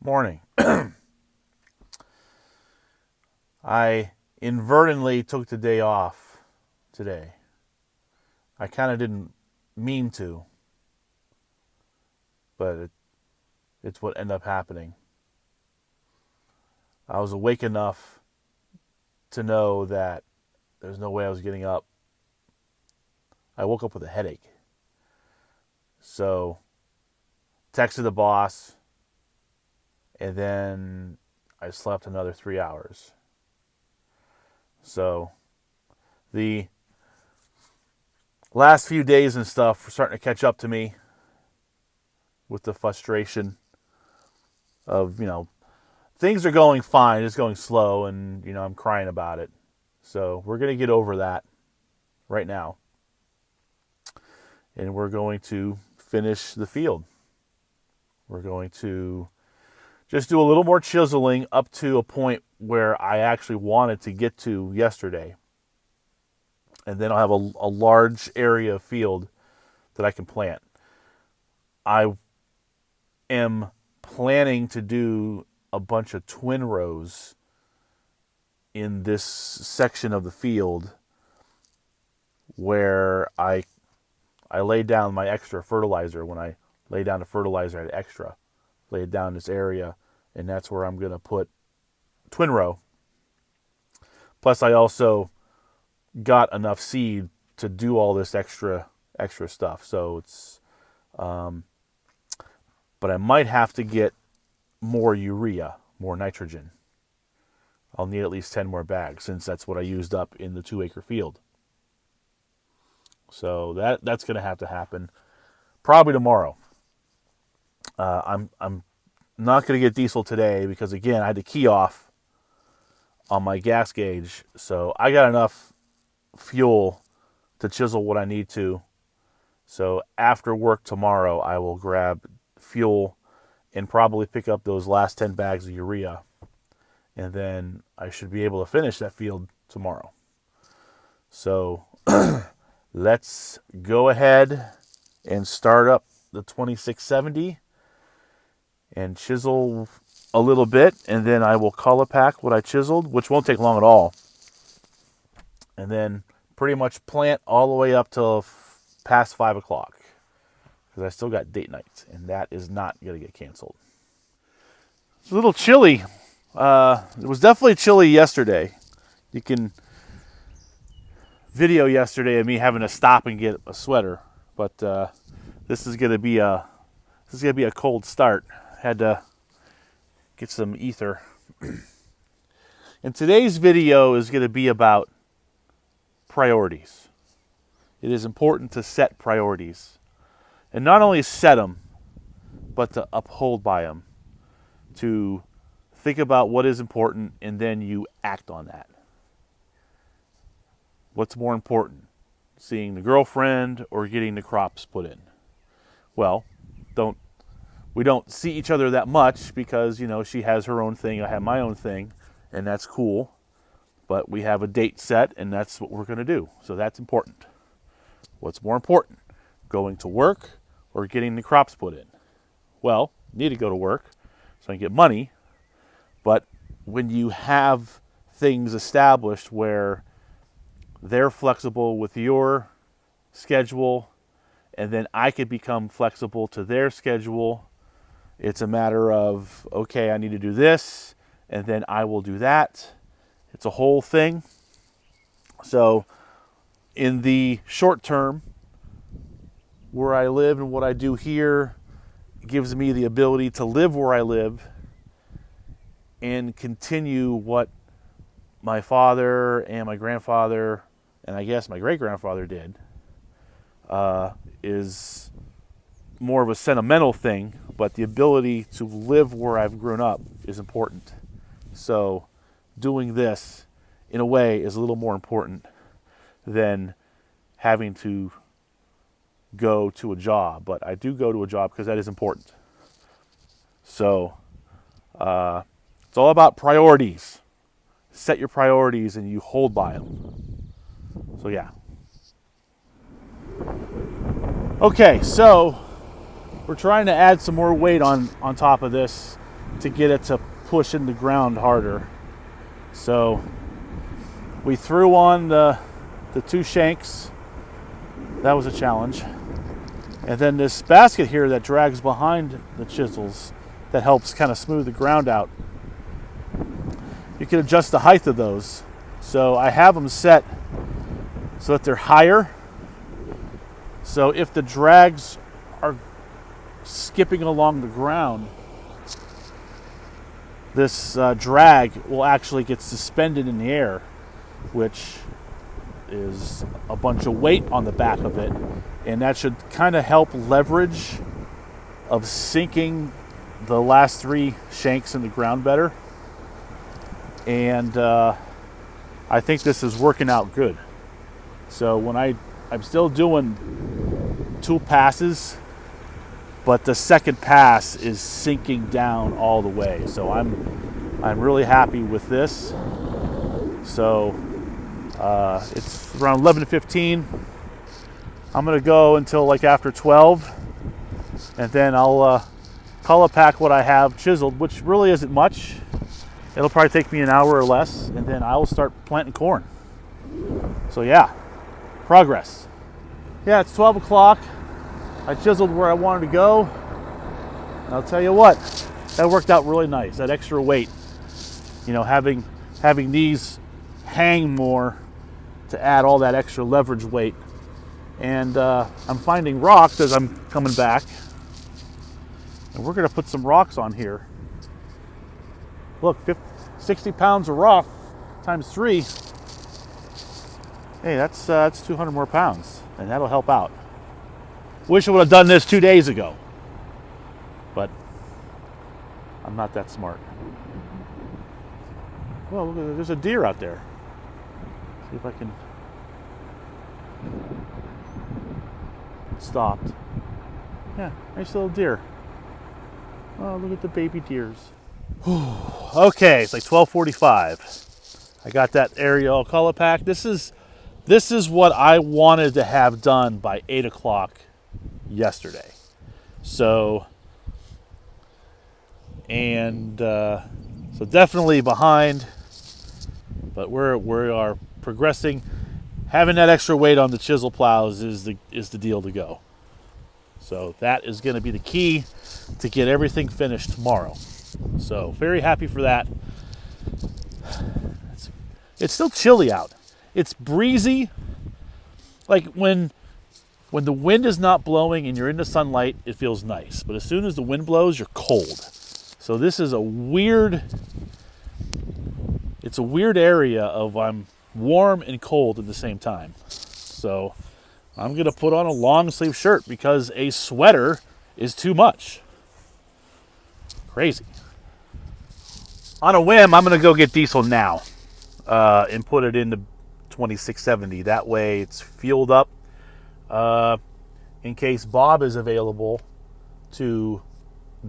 Morning. I inadvertently took the day off today. I kind of didn't mean to, but it's what ended up happening. I was awake enough to know that there's no way I was getting up. I woke up with a headache. So, texted the boss, and then I slept another 3 hours. So, the last few days and stuff were starting to catch up to me with the frustration of, things are going fine, it's going slow, and, I'm crying about it. So we're going to get over that right now. And we're going to finish the field. We're going to just do a little more chiseling up to a point where I actually wanted to get to yesterday. And then I'll have a large area of field that I can plant. I am planning to do a bunch of twin rows in this section of the field where I laid down my extra fertilizer. When I laid down the fertilizer, I had extra. Laid down this area, and that's where I'm going to put twin row. Plus, I also got enough seed to do all this extra stuff. So it's, but I might have to get more urea, more nitrogen. I'll need at least 10 more bags since that's what I used up in the 2-acre field. So that's going to have to happen probably tomorrow. I'm not going to get diesel today because, again, I had to key off on my gas gauge. So I got enough fuel to chisel what I need to. So after work tomorrow, I will grab fuel and probably pick up those last 10 bags of urea. And then I should be able to finish that field tomorrow. So let's go ahead and start up the 2670 and chisel a little bit, and then I will color pack what I chiseled, which won't take long at all. And then pretty much plant all the way up till past 5 o'clock because I still got date night, and that is not going to get canceled. It's a little chilly. It was definitely chilly yesterday. You can video yesterday of me having to stop and get a sweater, but this is gonna be a cold start. Had to get some ether. And today's video is gonna be about priorities. It is important to set priorities, and not only set them, but to uphold by them. To think about what is important, and then you act on that. What's more important, seeing the girlfriend or getting the crops put in? Well, we don't see each other that much because, she has her own thing, I have my own thing, and that's cool. But we have a date set, and that's what we're going to do. So that's important. What's more important, going to work or getting the crops put in? Well, you need to go to work so I can get money. But when you have things established where they're flexible with your schedule, and then I could become flexible to their schedule. It's a matter of, okay, I need to do this, and then I will do that. It's a whole thing. So in the short term, where I live and what I do here gives me the ability to live where I live and continue what my father and my grandfather, and I guess my great-grandfather did, is more of a sentimental thing, but the ability to live where I've grown up is important. So doing this, in a way, is a little more important than having to go to a job. But I do go to a job because that is important. So it's all about priorities. Set your priorities and you hold by them. So yeah. Okay, so we're trying to add some more weight on top of this. to get it to push in the ground harder. So we threw on the 2 shanks. That was a challenge. And then this basket here that drags behind the chisels that helps kind of smooth the ground out. You can adjust the height of those. So I have them set so that they're higher. So if the drags are skipping along the ground, this drag will actually get suspended in the air, which is a bunch of weight on the back of it, and that should kind of help leverage of sinking the last 3 shanks in the ground better. And I think this is working out good. So when I'm still doing 2 passes, but the second pass is sinking down all the way. So I'm really happy with this. So it's around 11:15. I'm gonna go until like after 12, and then I'll color pack what I have chiseled, which really isn't much. It'll probably take me an hour or less, and then I'll start planting corn. So yeah, progress. Yeah, it's 12 o'clock. I chiseled where I wanted to go. And I'll tell you what, that worked out really nice. That extra weight, you know, having these hang more to add all that extra leverage weight. And I'm finding rocks as I'm coming back. And we're gonna put some rocks on here. Look, 60 pounds of rock times 3. Hey, that's 200 more pounds, and that'll help out. Wish I would have done this 2 days ago, but I'm not that smart. Well, look, there's a deer out there. See if I can. Stopped. Yeah, nice little deer. Oh, look at the baby deers. Okay, it's like 12:45. I got that area all color packed. This is what I wanted to have done by 8 o'clock yesterday. So, and so definitely behind, but we are progressing. Having that extra weight on the chisel plows is the deal to go. So that is going to be the key to get everything finished tomorrow. So very happy for that. It's still chilly out. It's breezy. Like when the wind is not blowing and you're in the sunlight, it feels nice. But as soon as the wind blows, you're cold. So this is it's a weird area of I'm warm and cold at the same time. So I'm going to put on a long sleeve shirt because a sweater is too much. Crazy. On a whim, I'm going to go get diesel now and put it into 2670. That way it's fueled up in case Bob is available to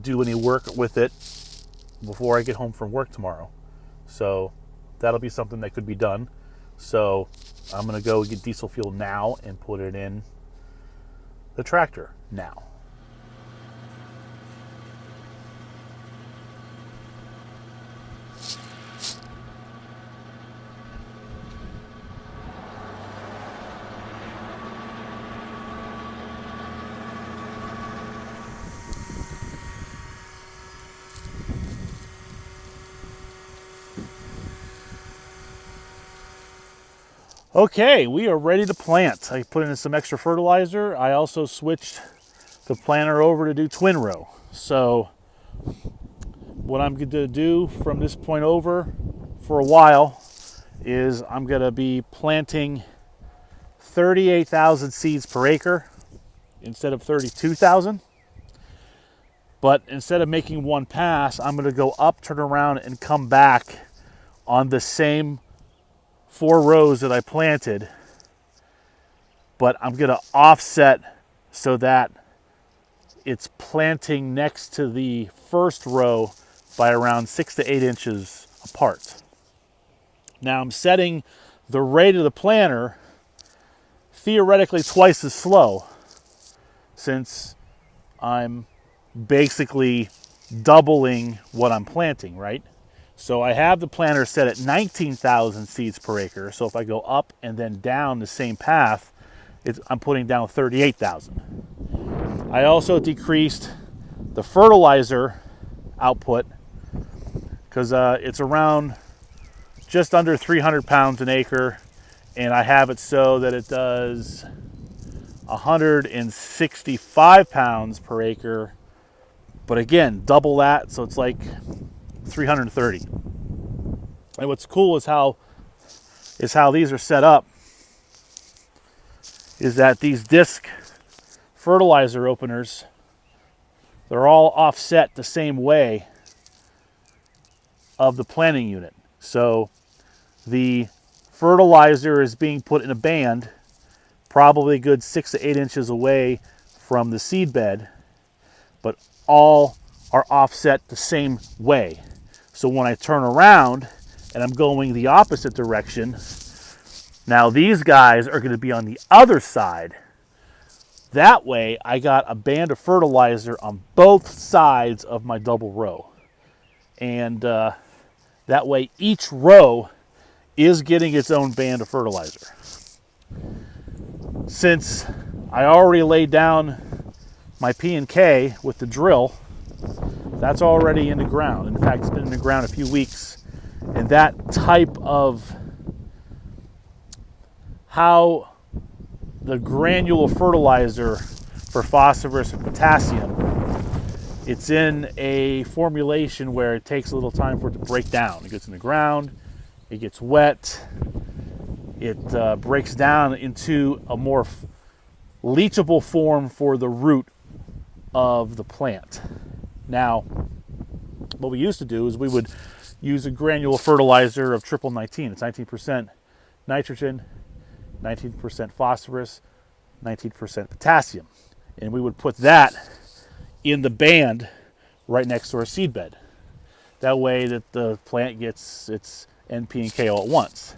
do any work with it before I get home from work tomorrow. So that'll be something that could be done. So I'm going to go get diesel fuel now and put it in the tractor now. Okay, we are ready to plant. I put in some extra fertilizer. I also switched the planter over to do twin row. So what I'm going to do from this point over for a while is I'm going to be planting 38,000 seeds per acre instead of 32,000. But instead of making one pass, I'm going to go up, turn around, and come back on the same 4 rows that I planted, but I'm going to offset so that it's planting next to the first row by around 6 to 8 inches apart. Now I'm setting the rate of the planter theoretically twice as slow, since I'm basically doubling what I'm planting, right? So I have the planter set at 19,000 seeds per acre. So if I go up and then down the same path, I'm putting down 38,000. I also decreased the fertilizer output because it's around just under 300 pounds an acre, and I have it so that it does 165 pounds per acre, but again, double that, so it's like 330. And what's cool is how these are set up, is that these disc fertilizer openers, they're all offset the same way of the planting unit. So the fertilizer is being put in a band, probably a good 6 to 8 inches away from the seed bed, but all are offset the same way. So when I turn around and I'm going the opposite direction, now these guys are going to be on the other side. That way I got a band of fertilizer on both sides of my double row. And that way each row is getting its own band of fertilizer. Since I already laid down my P&K with the drill, that's already in the ground. In fact, it's been in the ground a few weeks. And that type of how the granular fertilizer for phosphorus and potassium, it's in a formulation where it takes a little time for it to break down. It gets in the ground, it gets wet, it breaks down into a more leachable form for the root of the plant. Now, what we used to do is we would use a granular fertilizer of triple 19. It's 19% nitrogen, 19% phosphorus, 19% potassium. And we would put that in the band right next to our seed bed. That way that the plant gets its NP and K all at once.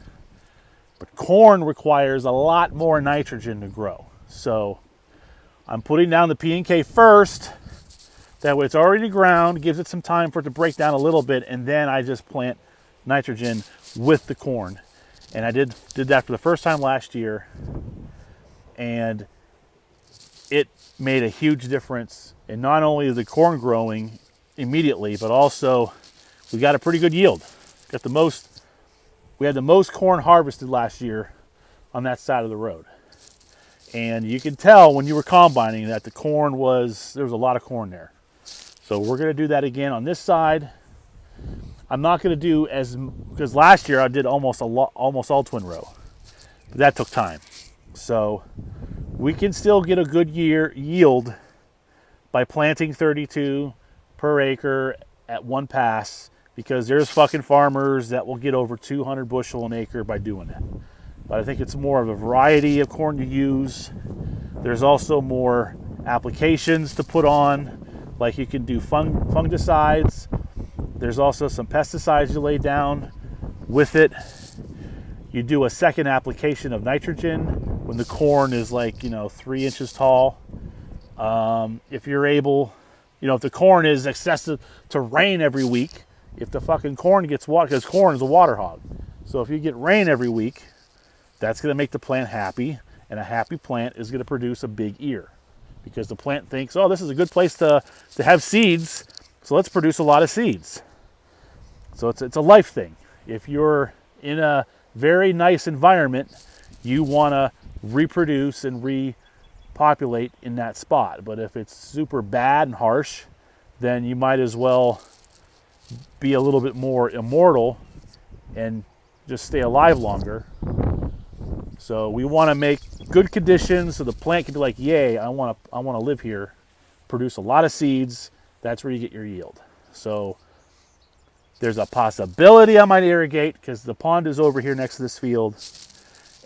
But corn requires a lot more nitrogen to grow. So I'm putting down the P and K first. That way it's already in the ground, gives it some time for it to break down a little bit, and then I just plant nitrogen with the corn. And I did that for the first time last year, and it made a huge difference in not only the corn growing immediately, but also we got a pretty good yield. We had the most corn harvested last year on that side of the road. And you could tell when you were combining that there was a lot of corn there. So we're going to do that again on this side. I'm not going to do because last year I did almost all twin row. But that took time. So we can still get a good yield by planting 32 per acre at one pass, because there's fucking farmers that will get over 200 bushel an acre by doing that. But I think it's more of a variety of corn to use. There's also more applications to put on, like you can do fungicides. There's also some pesticides you lay down with it. You do a second application of nitrogen when the corn is 3 inches tall. If you're able, if the corn is excessive to rain every week, if the fucking corn gets water, because corn is a water hog. So if you get rain every week, that's going to make the plant happy, and a happy plant is going to produce a big ear, because the plant thinks, oh, this is a good place to have seeds, so let's produce a lot of seeds. So it's a life thing. If you're in a very nice environment, you want to reproduce and repopulate in that spot. But if it's super bad and harsh, then you might as well be a little bit more immortal and just stay alive longer. So we want to make good conditions so the plant can be like, yay, I want to live here, produce a lot of seeds. That's where you get your yield. So there's a possibility I might irrigate, because the pond is over here next to this field.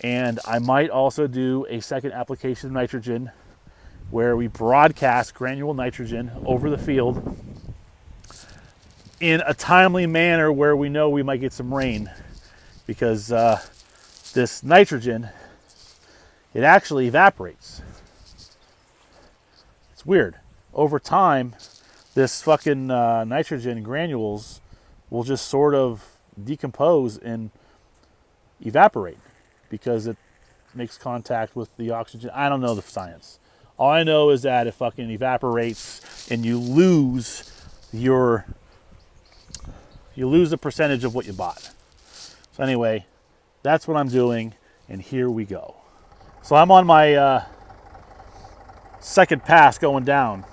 And I might also do a second application of nitrogen where we broadcast granular nitrogen over the field in a timely manner where we know we might get some rain, because this nitrogen, it actually evaporates. It's weird. Over time, this fucking nitrogen granules will just sort of decompose and evaporate because it makes contact with the oxygen. I don't know the science. All I know is that it fucking evaporates and you lose the percentage of what you bought. So anyway, that's what I'm doing, and here we go. So I'm on my second pass going down.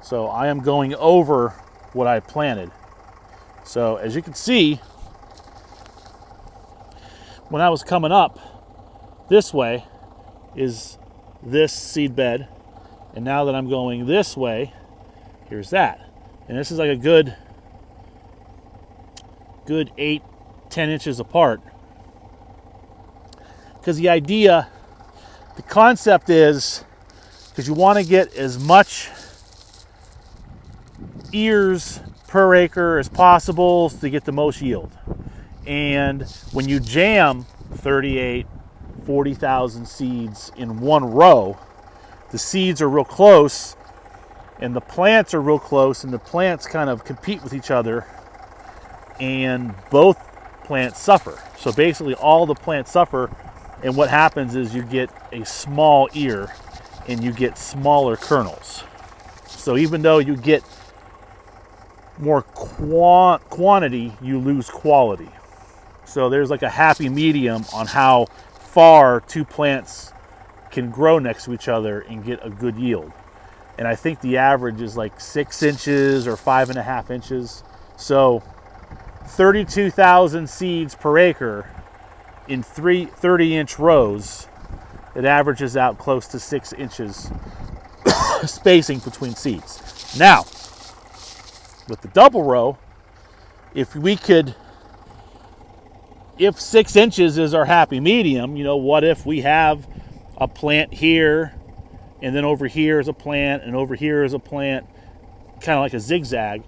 So I am going over what I planted. So as you can see, when I was coming up this way is this seed bed, and now that I'm going this way, here's that. And this is like a good 8-10 inches apart, because the concept is, because you want to get as much ears per acre as possible to get the most yield. And when you jam 40,000 seeds in one row, the seeds are real close and the plants are real close, and the plants kind of compete with each other, and both plants suffer. So basically all the plants suffer, and what happens is you get a small ear and you get smaller kernels. So even though you get more quantity, you lose quality. So there's like a happy medium on how far two plants can grow next to each other and get a good yield. And I think the average is like 6 inches or 5.5 inches. So 32,000 seeds per acre in 30-inch rows, it averages out close to 6 inches spacing between seeds. Now, with the double row, if 6 inches is our happy medium, what if we have a plant here, and then over here is a plant, and over here is a plant, kind of like a zigzag,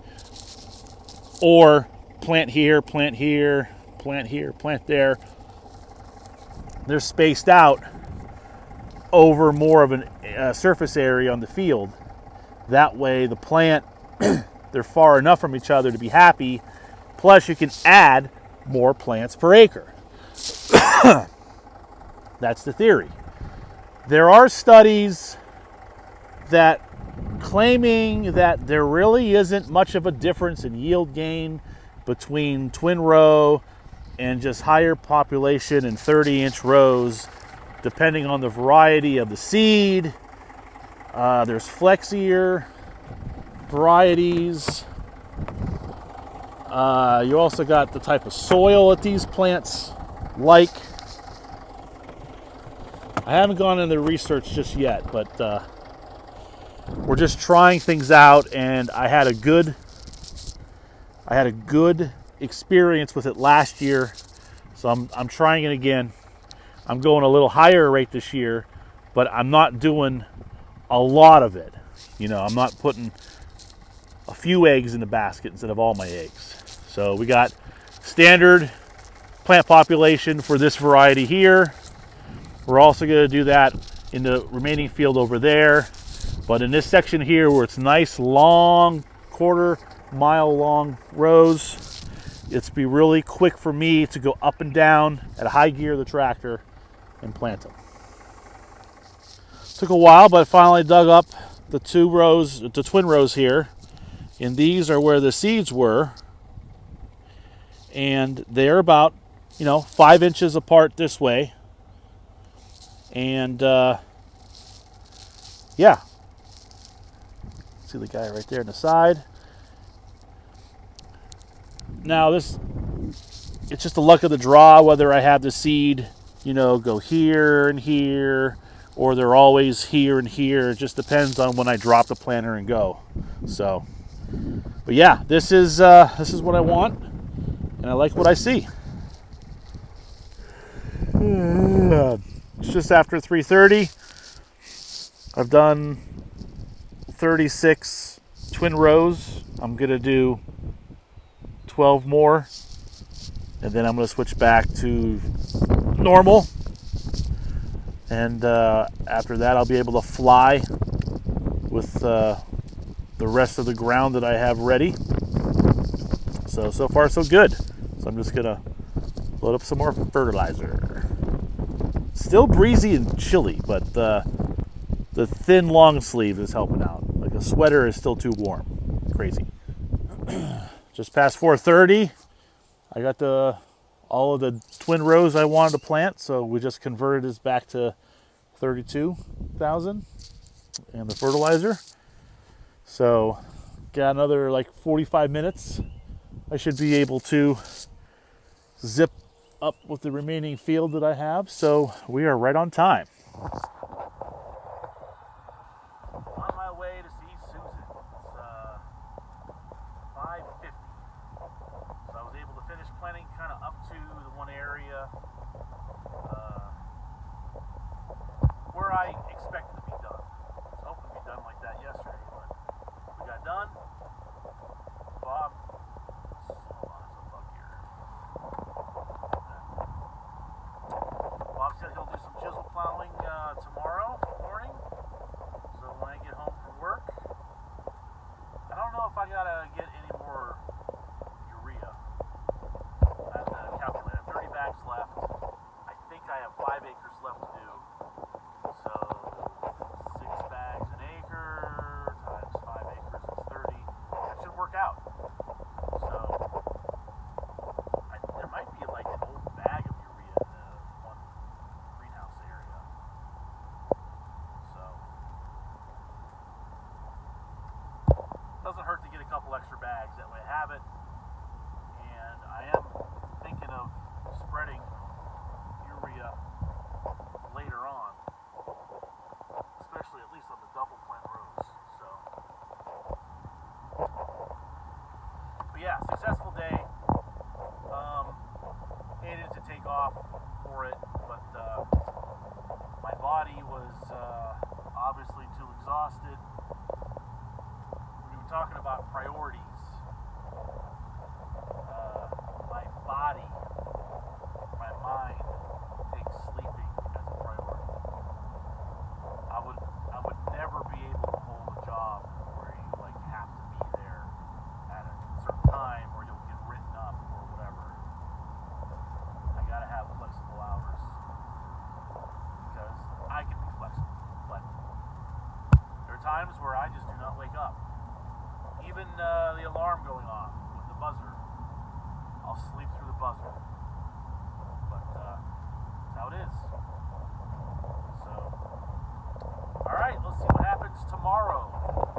or plant here, plant here, plant here, plant there. They're spaced out over more of a surface area on the field. That way the plant, they're far enough from each other to be happy, plus you can add more plants per acre. That's the theory. There are studies that claiming that there really isn't much of a difference in yield gain between twin row and just higher population in 30-inch rows, depending on the variety of the seed. There's flexier varieties. You also got the type of soil that these plants like. I haven't gone into the research just yet, but we're just trying things out, and I had a good experience with it last year, so I'm trying it again. I'm going a little higher rate this year, but I'm not doing a lot of it. I'm not putting a few eggs in the basket instead of all my eggs. So we got standard plant population for this variety here. We're also going to do that in the remaining field over there. But in this section here, where it's nice long, 1/4 mile long rows, it's be really quick for me to go up and down at a high gear of the tractor and plant them. Took a while, but I finally dug up the twin rows here. And these are where the seeds were. And they're about, 5 inches apart this way. And, yeah. See the guy right there on the side. Now it's just the luck of the draw whether I have the seed, go here and here, or they're always here and here. It just depends on when I drop the planter and go. So, but yeah, this is what I want, and I like what I see. It's just after 3:30. I've done 36 twin rows. I'm gonna do 12 more, and then I'm gonna switch back to normal. And after that, I'll be able to fly with the rest of the ground that I have ready. So far so good. So I'm just gonna load up some more fertilizer. Still breezy and chilly, but the thin long sleeve is helping out. Like a sweater is still too warm. Crazy. Just past 4:30. I got all of the twin rows I wanted to plant, so we just converted this back to 32,000 and the fertilizer. So got another like 45 minutes. I should be able to zip up with the remaining field that I have. So we are right on time. On my way to see Susan. It's 5:50. So I was able to finish planting kind of up to the one area where I expected to be done. I was hoping to be done like that yesterday, but we got done. Bob, hold on, there's a bug here. Bob said he'll do some chisel plowing tomorrow morning. So when I get home from work, I don't know if I gotta get any more urea. I have to calculate. I have 30 bags left. I think I have 5 acres left to do. So 6 bags an acre times 5 acres is 30. That should work out. So there might be like an old bag of urea in the one greenhouse area. So doesn't hurt to get a couple extra bags. That way I have it. And I am thinking of spreading urea later on, especially at least on the double plant rows. So, but yeah, successful day. Hated to take off for it, but my body was obviously too exhausted. We were talking about priorities. My body, my mind takes sleeping as a priority. I would never be able to hold a job where you like have to be there at a certain time or you'll get written up or whatever. I gotta have flexible hours because I can be flexible, but there are times where I just do not wake up. Even the alarm going off with the buzzer, I'll sleep through the buzzer. But that's how it is. So, all right, let's see what happens tomorrow.